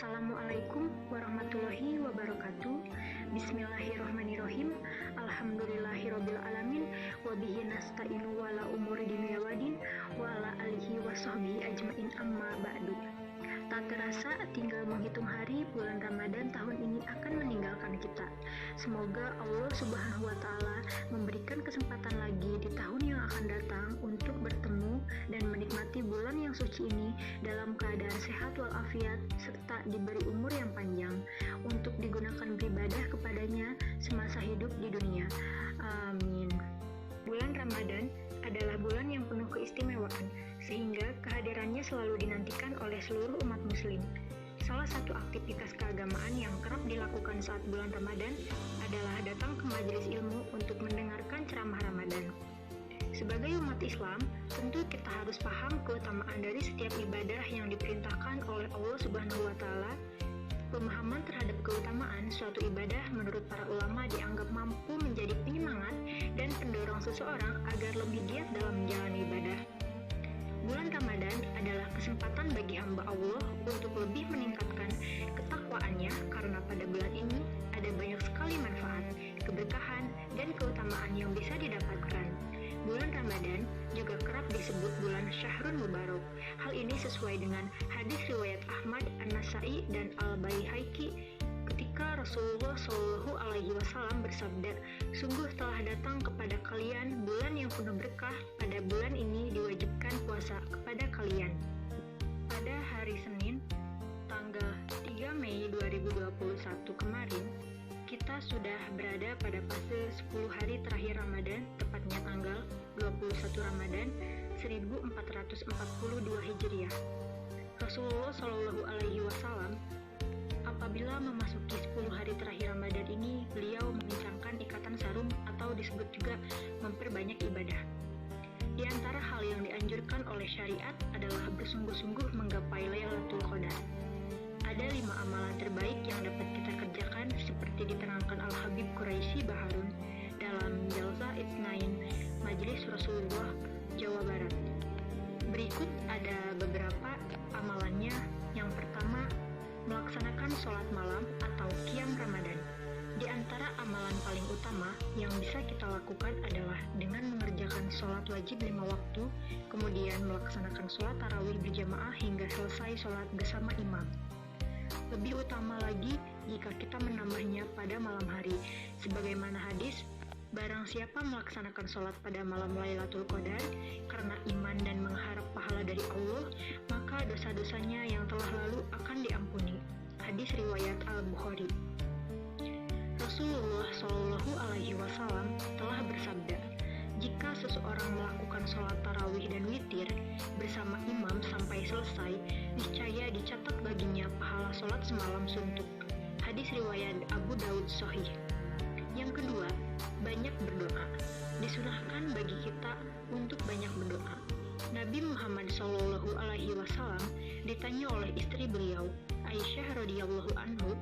Assalamualaikum warahmatullahi wabarakatuh. Bismillahirrahmanirrahim. Alhamdulillahirabbil alamin wa bihi nasta'inu wala umuri dunya wadin wa ala alihi wa sahbihi ajmain amma ba'du. Tak terasa tinggal menghitung hari bulan Ramadan tahun ini akan meninggalkan kita. Semoga Allah Subhanahu wa taala memberikan kesempatan lagi di tahun yang akan datang untuk bertemu dan menikmati bulan yang suci ini dalam keadaan sehat walafiat serta diberi umur yang panjang untuk digunakan beribadah kepadanya semasa hidup di dunia. Amin. Bulan Ramadan adalah bulan yang penuh keistimewaan, sehingga kehadirannya selalu dinantikan oleh seluruh umat muslim. Salah satu aktivitas keagamaan yang kerap dilakukan saat bulan Ramadan adalah datang ke majelis ilmu untuk mendengarkan ceramah Ramadan. Sebagai umat Islam, tentu kita harus paham keutamaan dari setiap ibadah yang diperintahkan oleh Allah Subhanahu wa taala. Pemahaman terhadap keutamaan suatu ibadah menurut para ulama dianggap mampu menjadi penyemangat dan pendorong seseorang agar lebih giat dalam menjalani ibadah. Bulan Ramadan adalah kesempatan bagi hamba Allah untuk lebih meningkatkan ketakwaannya karena pada bulan ini ada banyak sekali manfaat, keberkahan, dan keutamaan yang bisa didapatkan. Bulan Ramadan juga kerap disebut bulan Syahrul Mubarak. Hal ini sesuai dengan hadis riwayat Ahmad, An-Nasai, dan Al-Baihaqi ketika Rasulullah Shallallahu Alaihi Wasallam bersabda, "Sungguh telah datang kepada kalian bulan yang penuh berkah. Pada bulan ini diwajibkan puasa kepada kalian." Pada hari Senin, tanggal 3 Mei 2021 kemarin, kita sudah berada pada fase 10 hari terakhir Ramadan, tepatnya tanggal 21 Ramadan 1442 Hijriah. Rasulullah Shallallahu Alaihi Wasallam apabila memasuki 10 hari terakhir Ramadan ini, beliau mengencangkan ikatan sarung atau disebut juga memperbanyak ibadah. Di antara hal yang dianjurkan oleh syariat adalah bersungguh-sungguh menggapai Lailatul Qadar. Ada 5 amalan terbaik yang dapat kita kerjakan seperti diterangkan Al-Habib Quraisy Baharun dalam Jalsa Itsnain Majelis Rasulullah Jawa Barat. Berikut ada beberapa amalannya. Yang pertama, melaksanakan sholat malam atau qiyam Ramadan. Di antara amalan paling utama yang bisa kita lakukan adalah dengan mengerjakan sholat wajib 5 waktu, kemudian melaksanakan sholat tarawih berjamaah hingga selesai sholat bersama imam. Lebih utama lagi jika kita menambahnya pada malam hari. Sebagaimana hadis, barang siapa melaksanakan sholat pada malam Lailatul Qadar karena iman dan mengharap pahala dari Allah, maka dosa-dosanya yang telah lalu akan diampuni. Hadis riwayat Al-Bukhari. Rasulullah Shallallahu Alaihi Wasallam telah bersabda, jika seseorang melakukan sholat tarawih dan witir bersama imam sampai selesai, niscaya dicatat baginya pahala sholat semalam suntuk. Hadis riwayat Abu Daud Sahih. Yang kedua, banyak berdoa. Disunahkan bagi kita untuk banyak berdoa. Nabi Muhammad Shallallahu Alaihi Wasallam ditanya oleh istri beliau, Aisyah radhiyallahu anhu,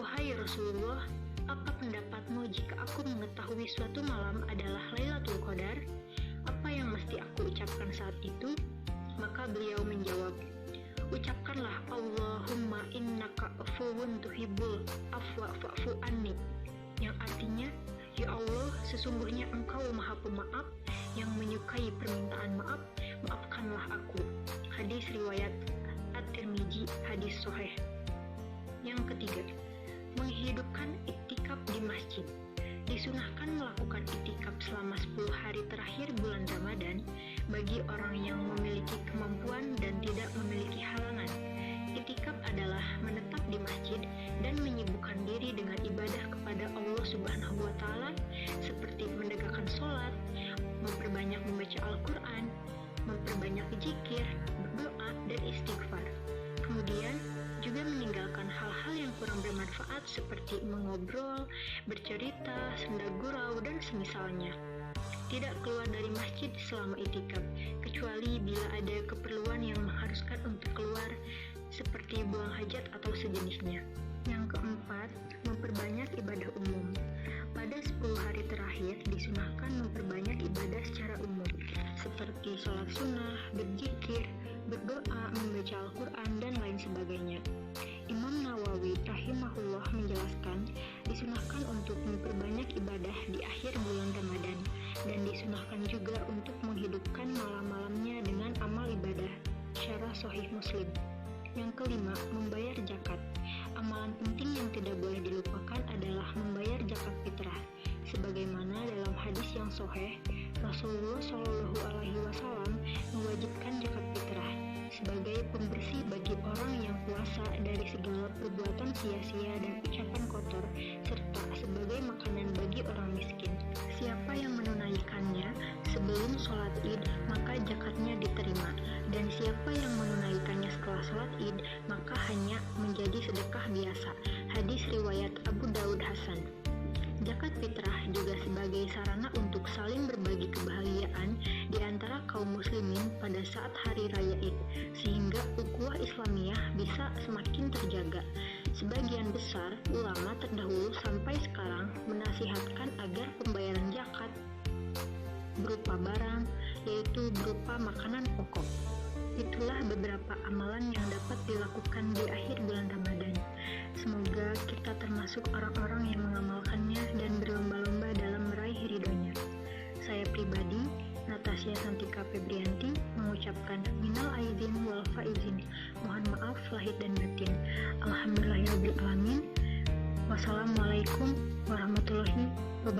"Wahai Rasulullah, apa pendapatmu jika aku mengetahui suatu malam adalah Lailatul Qadar? Apa yang mesti aku ucapkan saat itu?" Maka beliau menjawab, "Ucapkanlah Allahumma innaka afuwun tuhibbul afwa fa'fu anni." Yang artinya, "Ya Allah, sesungguhnya Engkau Maha Pemaaf yang menyukai permintaan maaf, maafkanlah aku." Hadis riwayat At-Tirmizi, hadis sahih. Yang ketiga, menghidupkan iktikaf di masjid. Disunahkan melakukan iktikaf selama 10 hari terakhir bulan Ramadan bagi orang yang memiliki kemampuan dan tidak memiliki halangan. Iktikaf adalah menetap di masjid dan menyibukkan diri dengan ibadah kepada Allah Subhanahu wa taala seperti menegakkan sholat, memperbanyak membaca Al-Quran, memperbanyak zikir, berdoa, dan istighfar. Kemudian juga meninggalkan hal-hal yang kurang bermanfaat seperti mengobrol, bercerita, senda gurau, dan semisalnya. Tidak keluar dari masjid selama itikaf, kecuali bila ada keperluan yang mengharuskan untuk keluar, seperti buang hajat atau sejenisnya. Yang keempat, memperbanyak ibadah umum. Pada 10 hari terakhir disunahkan memperbanyak ibadah secara umum, seperti sholat sunnah, berzikir, berdoa, membaca Al-Quran, dan lain sebagainya. Imam Disunahkan untuk memperbanyak ibadah di akhir bulan Ramadan, dan disunahkan juga untuk menghidupkan malam-malamnya dengan amal ibadah. Syarah Sahih Muslim. Yang kelima, membayar zakat. Amalan penting yang tidak boleh dilupakan adalah membayar zakat fitrah. Sebagaimana dalam hadis yang sahih, Rasulullah Shallallahu Alaihi Wasallam mewajibkan zakat fitrah sebagai pembersih bagi orang yang puasa dari segala perbuatan sia-sia dan ucapan kotor, serta sebagai makanan bagi orang miskin. Siapa yang menunaikannya sebelum sholat Id, maka zakatnya diterima, dan siapa yang menunaikannya setelah sholat Id, maka hanya menjadi sedekah biasa. Hadis riwayat Abu Daud Hasan. Zakat fitrah juga sebagai sarana untuk saling berbagi kebahagiaan di antara kaum muslimin pada saat hari raya Id, sehingga ukhuwah Islamiyah bisa semakin terjaga. Sebagian besar ulama terdahulu sampai sekarang menasihatkan agar pembayaran zakat berupa barang, yaitu berupa makanan pokok. Itulah beberapa amalan yang dapat dilakukan di akhir bulan Ramadan. Semoga kita termasuk orang-orang yang mengamalkannya dan berlomba-lomba dalam meraih ridhonya. Saya pribadi, Natasha Santika Febrianti, mengucapkan minal aizin wal faizin. Mohon maaf lahir dan batin. Alhamdulillahirabbil alamin. Wassalamualaikum warahmatullahi wabarakatuh.